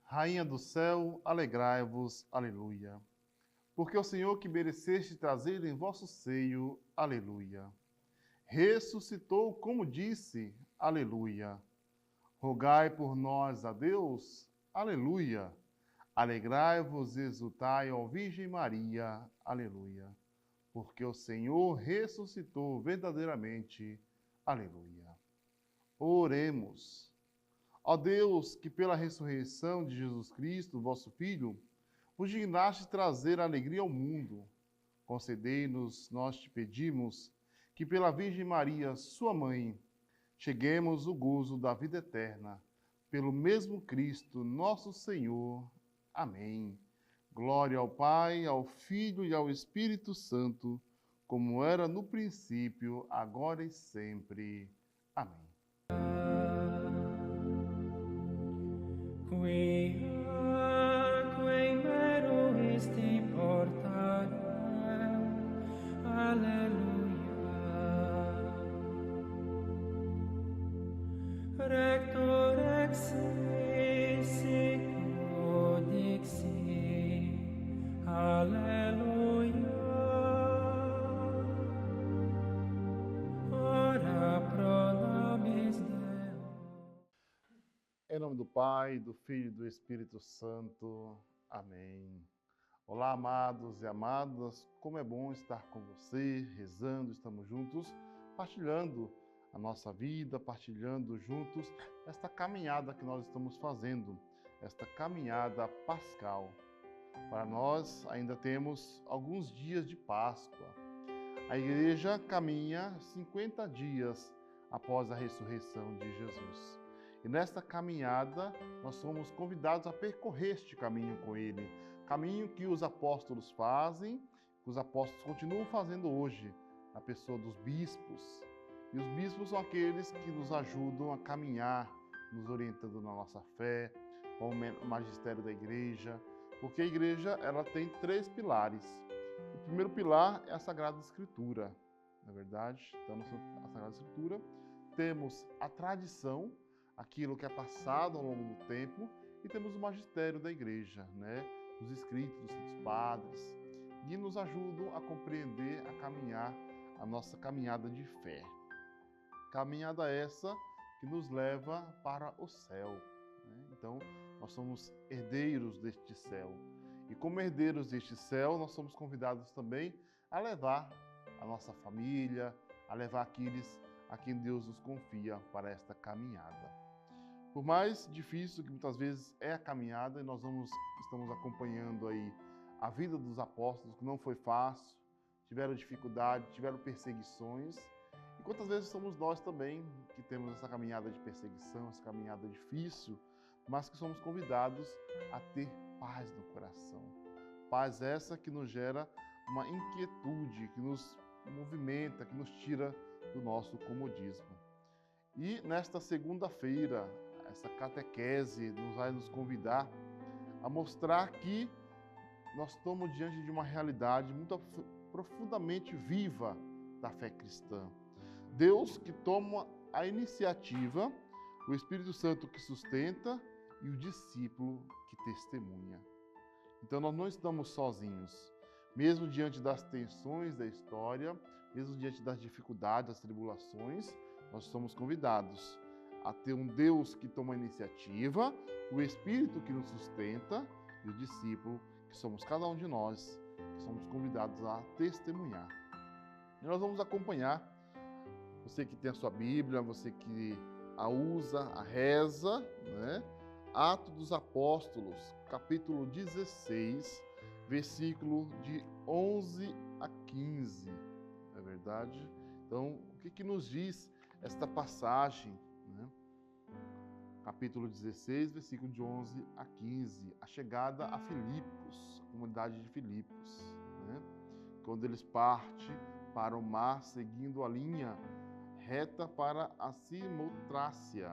Rainha do céu, alegrai-vos, aleluia. Porque o Senhor que mereceste trazer em vosso seio, aleluia. Ressuscitou, como disse, aleluia. Rogai por nós a Deus, aleluia. Alegrai-vos e exultai, ó Virgem Maria, aleluia. Porque o Senhor ressuscitou verdadeiramente, aleluia. Oremos. Ó Deus, que pela ressurreição de Jesus Cristo, vosso Filho, vos dignaste trazer alegria ao mundo, concedei-nos, nós te pedimos, que pela Virgem Maria, sua mãe, cheguemos ao gozo da vida eterna, pelo mesmo Cristo, nosso Senhor. Amém. Glória ao Pai, ao Filho e ao Espírito Santo, como era no princípio, agora e sempre. Amém. Qui mero isti portarem, alleluia. Rector ex sic dixi, alleluia. Ora pro nobis Deo. Em nome do Pai, do Filho e do Espírito Santo. Amém. Olá, amados e amadas. Como é bom estar com você, rezando, estamos juntos, partilhando a nossa vida, partilhando juntos esta caminhada que nós estamos fazendo, esta caminhada pascal. Para nós, ainda temos alguns dias de Páscoa. A igreja caminha 50 dias após a ressurreição de Jesus. E nesta caminhada, nós somos convidados a percorrer este caminho com Ele. Caminho que os apóstolos fazem, que os apóstolos continuam fazendo hoje, na pessoa dos bispos. E os bispos são aqueles que nos ajudam a caminhar, nos orientando na nossa fé, com o magistério da igreja. Porque a igreja, ela tem 3 pilares. O primeiro pilar é a Sagrada Escritura, não é verdade? Então, a Sagrada Escritura, temos a tradição, aquilo que é passado ao longo do tempo, e temos o magistério da igreja, né? Os escritos dos santos padres, que nos ajudam a compreender, a caminhar a nossa caminhada de fé. Caminhada essa que nos leva para o céu, né? Então, nós somos herdeiros deste céu. E como herdeiros deste céu, nós somos convidados também a levar a nossa família, a levar aqueles a quem Deus nos confia para esta caminhada. Por mais difícil que muitas vezes é a caminhada, e nós estamos acompanhando aí a vida dos apóstolos, que não foi fácil, tiveram dificuldade, tiveram perseguições. E quantas vezes somos nós também que temos essa caminhada de perseguição, essa caminhada difícil, mas que somos convidados a ter paz no coração. Paz essa que nos gera uma inquietude, que nos movimenta, que nos tira do nosso comodismo. E nesta segunda-feira, essa catequese vai nos convidar a mostrar que nós estamos diante de uma realidade muito profundamente viva da fé cristã. Deus que toma a iniciativa, o Espírito Santo que sustenta e o discípulo que testemunha. Então nós não estamos sozinhos. Mesmo diante das tensões da história, mesmo diante das dificuldades, das tribulações, nós somos convidados a ter um Deus que toma a iniciativa, o Espírito que nos sustenta e o discípulo que somos cada um de nós, que somos convidados a testemunhar. E nós vamos acompanhar, você que tem a sua Bíblia, você que a usa, a reza, né? Atos dos Apóstolos, capítulo 16, versículo de 11 a 15, não é verdade? Então, o que nos diz esta passagem, né? Capítulo 16, versículo de 11 a 15, a chegada a Filipos, a comunidade de Filipos, né? Quando eles partem para o mar, seguindo a linha reta para a Simotrácia.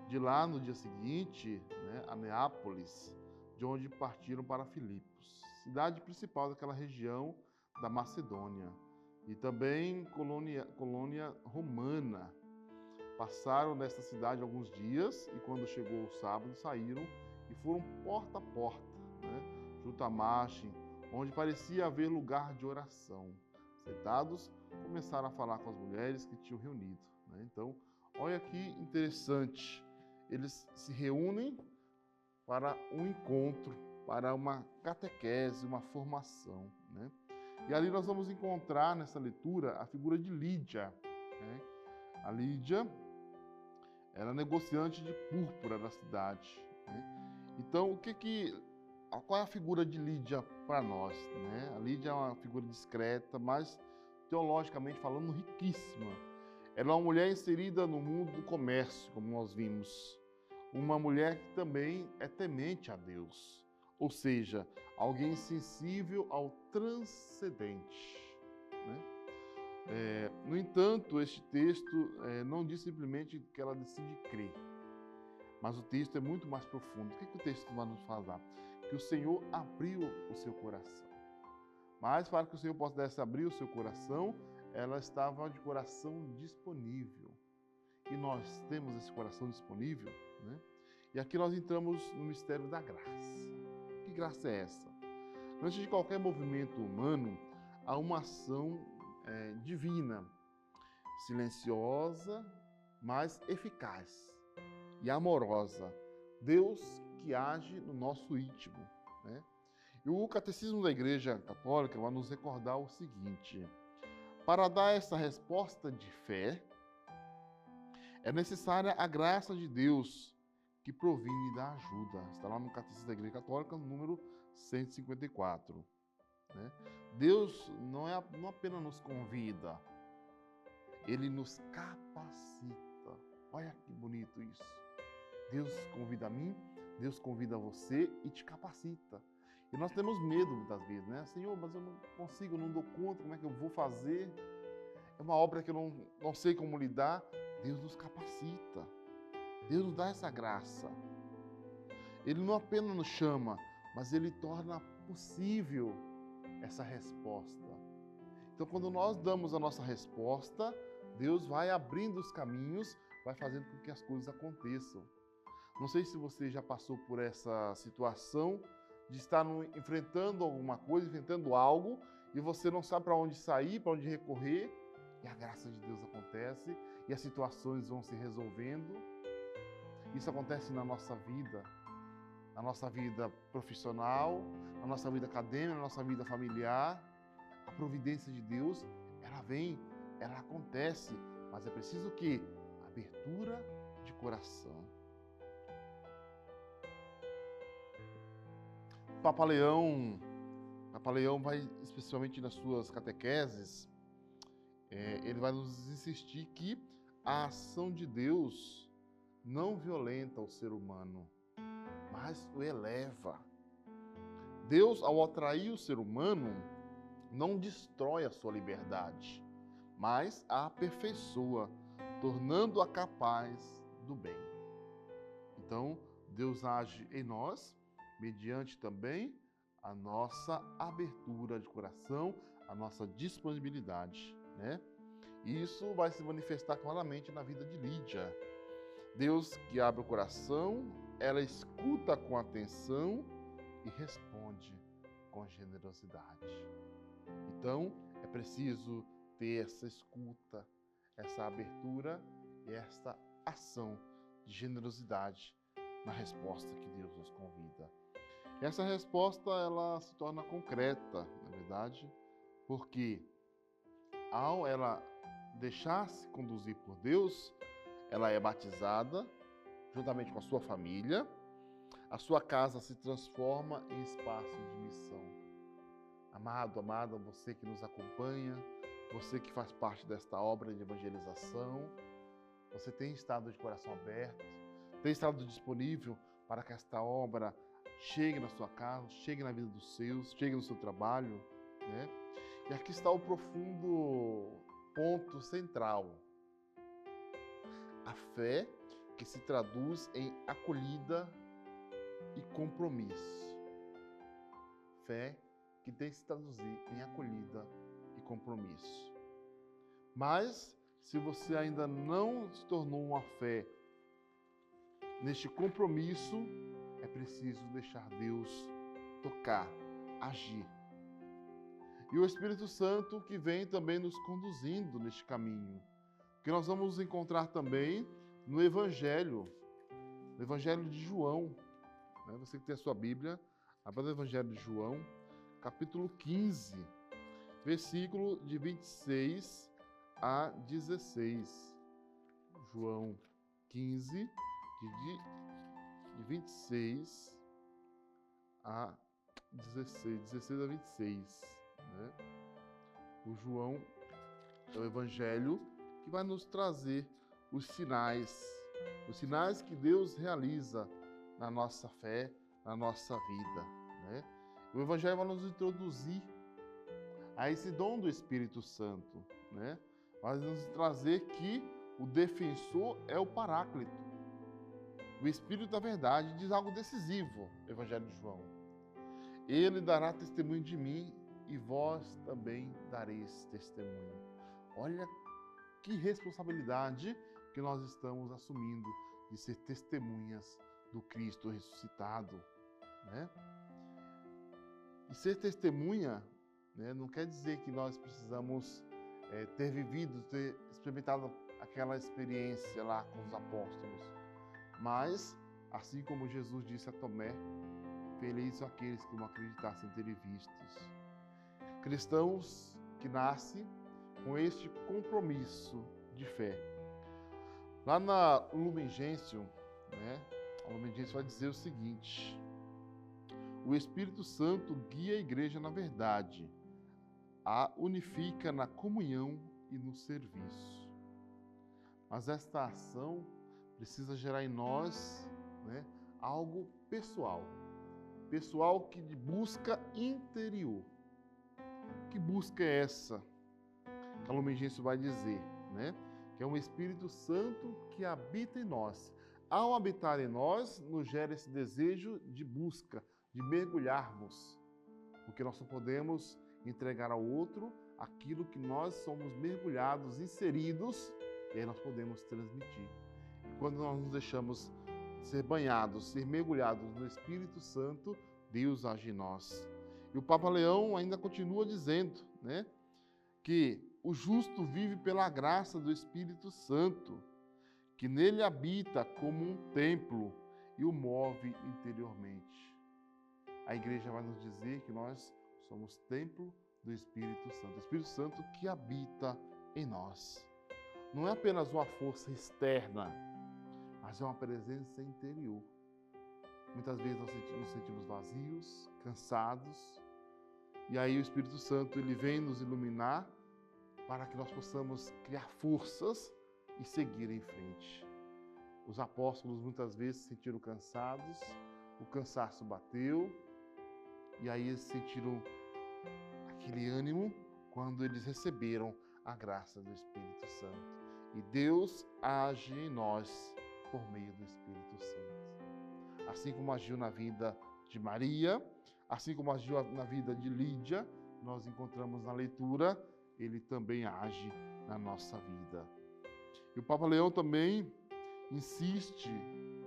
De lá, no dia seguinte, né, a Neápolis, de onde partiram para Filipos, cidade principal daquela região da Macedônia, e também colônia romana. Passaram nesta cidade alguns dias e quando chegou o sábado saíram e foram porta a porta, né, junto à margem, onde parecia haver lugar de oração. Sentados, começaram a falar com as mulheres que tinham reunido, né? Então, olha que interessante, eles se reúnem para um encontro, para uma catequese, uma formação, né? E ali nós vamos encontrar nessa leitura a figura de Lídia, né? A Lídia era negociante de púrpura da cidade, né? Então, qual é a figura de Lídia para nós, né? A Lídia é uma figura discreta, mas teologicamente falando riquíssima. Ela é uma mulher inserida no mundo do comércio, como nós vimos. Uma mulher que também é temente a Deus, ou seja, alguém sensível ao transcendente, né? No entanto, este texto não diz simplesmente que ela decide crer, mas o texto é muito mais profundo. O que o texto vai nos falar? Que o Senhor abriu o seu coração. Mas para que o Senhor pudesse abrir o seu coração, ela estava de coração disponível. E nós temos esse coração disponível, né? E aqui nós entramos no mistério da graça. Que graça é essa? Antes de qualquer movimento humano, há uma ação divina, silenciosa, mas eficaz e amorosa. Deus que age no nosso íntimo, né? E o Catecismo da Igreja Católica vai nos recordar o seguinte: para dar essa resposta de fé, é necessária a graça de Deus que provine da ajuda. Está lá no Catecismo da Igreja Católica, número 154. Né? Deus não apenas nos convida, Ele nos capacita. Olha que bonito isso. Deus convida a mim, Deus convida você e te capacita. E nós temos medo muitas vezes, né? Senhor, mas eu não consigo, eu não dou conta, como é que eu vou fazer? É uma obra que eu não sei como lidar. Deus nos capacita. Deus nos dá essa graça. Ele não apenas nos chama, mas Ele torna possível essa resposta. Então, quando nós damos a nossa resposta, Deus vai abrindo os caminhos, vai fazendo com que as coisas aconteçam. Não sei se você já passou por essa situação de estar enfrentando alguma coisa, enfrentando algo, e você não sabe para onde sair, para onde recorrer, e a graça de Deus acontece, e as situações vão se resolvendo. Isso acontece na nossa vida profissional, na nossa vida acadêmica, na nossa vida familiar. A providência de Deus, ela vem, ela acontece, mas é preciso que abertura de coração. O Papa Leão vai, especialmente nas suas catequeses, ele vai nos insistir que a ação de Deus não violenta o ser humano, mas o eleva. Deus, ao atrair o ser humano, não destrói a sua liberdade, mas a aperfeiçoa, tornando-a capaz do bem. Então, Deus age em nós, mediante também a nossa abertura de coração, a nossa disponibilidade, né? E isso vai se manifestar claramente na vida de Lídia. Deus que abre o coração, ela escuta com atenção e responde com generosidade. Então, é preciso ter essa escuta, essa abertura e essa ação de generosidade na resposta que Deus nos convida. E essa resposta, ela se torna concreta, na verdade, porque ao ela deixar-se conduzir por Deus, ela é batizada, juntamente com a sua família, a sua casa se transforma em espaço de missão. Amado, amada, você que nos acompanha, você que faz parte desta obra de evangelização, Você tem estado de coração aberto? Tem estado disponível para que esta obra chegue na sua casa, chegue na vida dos seus, chegue no seu trabalho, né? E aqui está o profundo ponto central. A fé que se traduz em acolhida e compromisso. Fé que tem que se traduzir em acolhida e compromisso. Mas, se você ainda não se tornou uma fé neste compromisso, é preciso deixar Deus tocar, agir. E o Espírito Santo que vem também nos conduzindo neste caminho, que nós vamos encontrar também no Evangelho de João. Você que tem a sua Bíblia, abra o Evangelho de João, capítulo 15, versículo de 26 a 16. João 15, de 26 a 16, 16 a 26. Né? O João é o Evangelho que vai nos trazer os sinais que Deus realiza na nossa fé, na nossa vida. Né? O Evangelho vai nos introduzir a esse dom do Espírito Santo. Né? Vai nos trazer que o defensor é o Paráclito. O Espírito da Verdade diz algo decisivo, o Evangelho de João. Ele dará testemunho de mim e vós também dareis testemunho. Olha que responsabilidade que nós estamos assumindo de ser testemunhas do Cristo ressuscitado. Né? E ser testemunha, né, não quer dizer que nós precisamos ter vivido, ter experimentado aquela experiência lá com os apóstolos. Mas, assim como Jesus disse a Tomé, felizes são aqueles que não acreditassem terem vistos. Cristãos que nascem com este compromisso de fé. Lá na Lumen Gentium, né, a Lumen Gentium vai dizer o seguinte: o Espírito Santo guia a igreja na verdade, a unifica na comunhão e no serviço. Mas esta ação precisa gerar em nós, né, algo pessoal que de busca interior. Que busca é essa? Que a Lumen Gentium vai dizer, né? Que é um Espírito Santo que habita em nós. Ao habitar em nós, nos gera esse desejo de busca, de mergulharmos, porque nós só podemos entregar ao outro aquilo que nós somos mergulhados, inseridos, e aí nós podemos transmitir. E quando nós nos deixamos ser banhados, ser mergulhados no Espírito Santo, Deus age em nós. E o Papa Leão ainda continua dizendo, né, que o justo vive pela graça do Espírito Santo, que nele habita como um templo e o move interiormente. A igreja vai nos dizer que nós somos templo do Espírito Santo. O Espírito Santo que habita em nós. Não é apenas uma força externa, mas é uma presença interior. Muitas vezes nós nos sentimos vazios, cansados, e aí o Espírito Santo ele vem nos iluminar para que nós possamos criar forças e seguir em frente. Os apóstolos muitas vezes se sentiram cansados, o cansaço bateu, e aí eles sentiram aquele ânimo quando eles receberam a graça do Espírito Santo. E Deus age em nós por meio do Espírito Santo. Assim como agiu na vida de Maria, assim como agiu na vida de Lídia, nós encontramos na leitura, ele também age na nossa vida. E o Papa Leão também insiste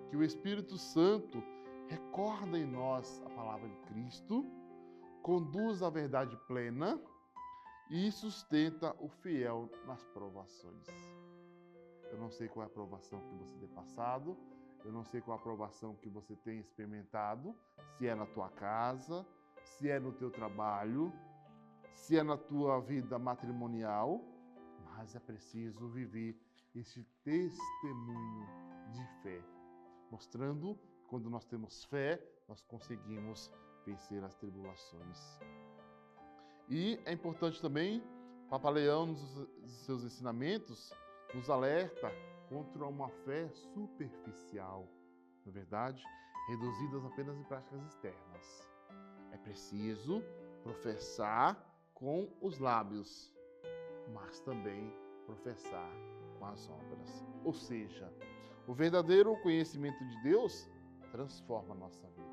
que o Espírito Santo recorda em nós a palavra de Cristo, conduz à verdade plena e sustenta o fiel nas provações. Eu não sei qual é a provação que você tem passado, eu não sei qual é a provação que você tem experimentado, se é na tua casa, se é no teu trabalho, se é na tua vida matrimonial, mas é preciso viver esse testemunho de fé, mostrando que quando nós temos fé, nós conseguimos vencer as tribulações. E é importante também, Papa Leão, nos seus ensinamentos, nos alerta contra uma fé superficial, na verdade, reduzidas apenas em práticas externas. É preciso professar com os lábios, mas também professar com as obras. Ou seja, o verdadeiro conhecimento de Deus transforma a nossa vida.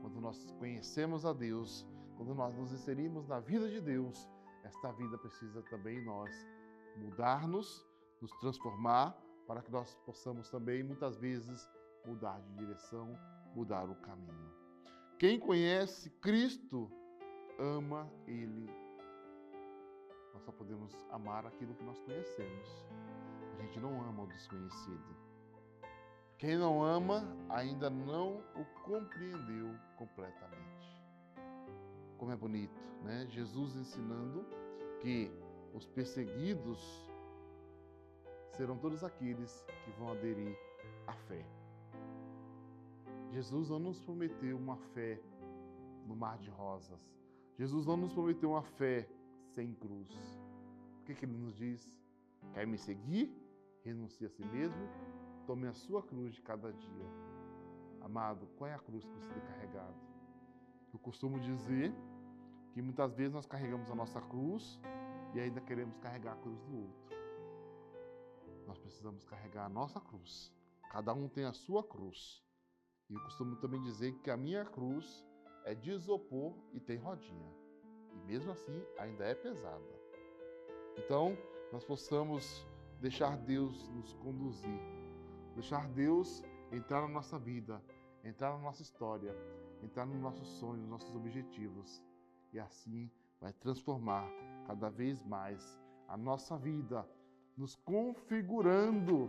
Quando nós conhecemos a Deus, quando nós nos inserimos na vida de Deus, esta vida precisa também nós mudar-nos, nos transformar, para que nós possamos também, muitas vezes, mudar de direção, mudar o caminho. Quem conhece Cristo, ama Ele. Nós só podemos amar aquilo que nós conhecemos. A gente não ama o desconhecido. Quem não ama, ainda não o compreendeu completamente. Como é bonito, né? Jesus ensinando que os perseguidos serão todos aqueles que vão aderir à fé. Jesus não nos prometeu uma fé no mar de rosas. Jesus não nos prometeu uma fé sem cruz. O que Ele nos diz? Quer me seguir? Renuncie a si mesmo, tome a sua cruz de cada dia. Amado, qual é a cruz que você tem carregado? Eu costumo dizer que muitas vezes nós carregamos a nossa cruz e ainda queremos carregar a cruz do outro. Nós precisamos carregar a nossa cruz. Cada um tem a sua cruz. E eu costumo também dizer que a minha cruz é de isopor e tem rodinha. E mesmo assim, ainda é pesada. Então, nós possamos deixar Deus nos conduzir. Deixar Deus entrar na nossa vida, entrar na nossa história, entrar nos nossos sonhos, nos nossos objetivos. E assim vai transformar cada vez mais a nossa vida, nos configurando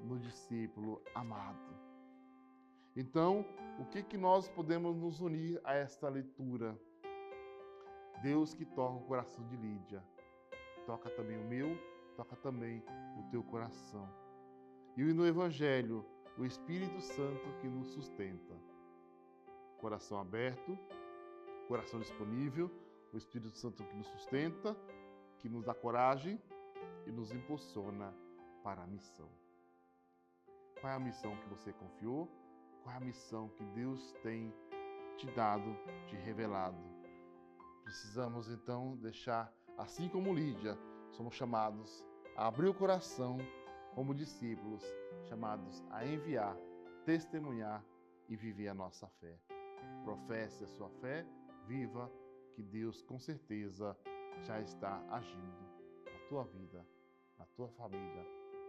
no discípulo amado. Então, o que nós podemos nos unir a esta leitura? Deus que toca o coração de Lídia, toca também o meu, toca também o teu coração. E no Evangelho, o Espírito Santo que nos sustenta. Coração aberto, coração disponível, o Espírito Santo que nos sustenta, que nos dá coragem e nos impulsiona para a missão. Qual é a missão que você confiou? Qual é a missão que Deus tem te dado, te revelado? Precisamos então deixar, assim como Lídia, somos chamados a abrir o coração como discípulos, chamados a enviar, testemunhar e viver a nossa fé. Professe a sua fé, viva, que Deus com certeza já está agindo na tua vida, na tua família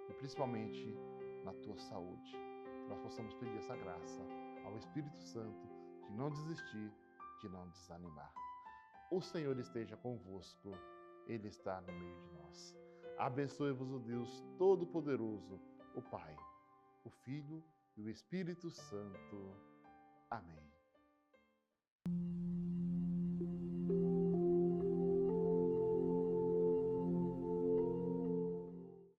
e principalmente na tua saúde. Que nós possamos pedir essa graça ao Espírito Santo de não desistir, de não desanimar. O Senhor esteja convosco, Ele está no meio de nós. Abençoe-vos o Deus Todo-Poderoso, o Pai, o Filho e o Espírito Santo. Amém.